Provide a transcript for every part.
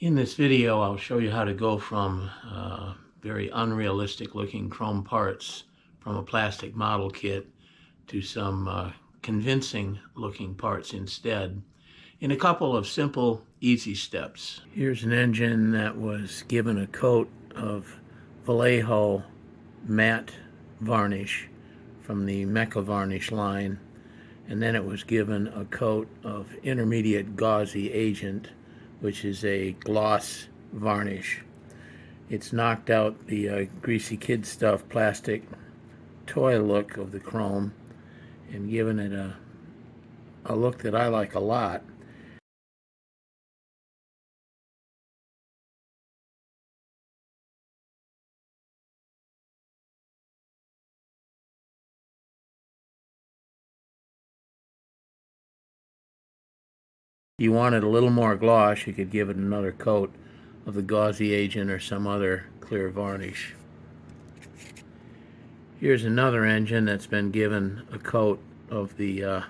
In this video, I'll show you how to go from very unrealistic looking chrome parts from a plastic model kit to some convincing looking parts instead in a couple of simple, easy steps. Here's an engine that was given a coat of Vallejo matte varnish from the Mecha varnish line, and then it was given a coat of intermediate gauzy agent, which is a gloss varnish. It's knocked out the greasy kid stuff plastic toy look of the chrome and given it a look that I like a lot. If you wanted a little more gloss, you could give it another coat of the gauzy agent or some other clear varnish. Here's another engine that's been given a coat of the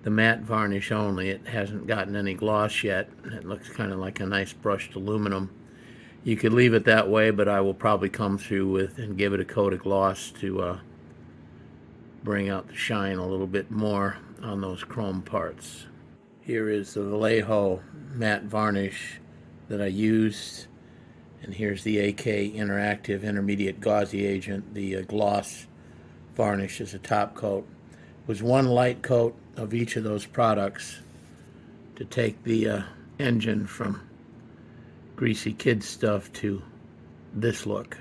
matte varnish only. It hasn't gotten any gloss yet. It looks kind of like a nice brushed aluminum. You could leave it that way, but I will probably come through with and give it a coat of gloss to bring out the shine a little bit more on those chrome parts. Here is the Vallejo matte varnish that I used, and here's the AK Interactive Intermediate Gauzy Agent. The gloss varnish is a top coat. It was one light coat of each of those products to take the engine from greasy kid stuff to this look.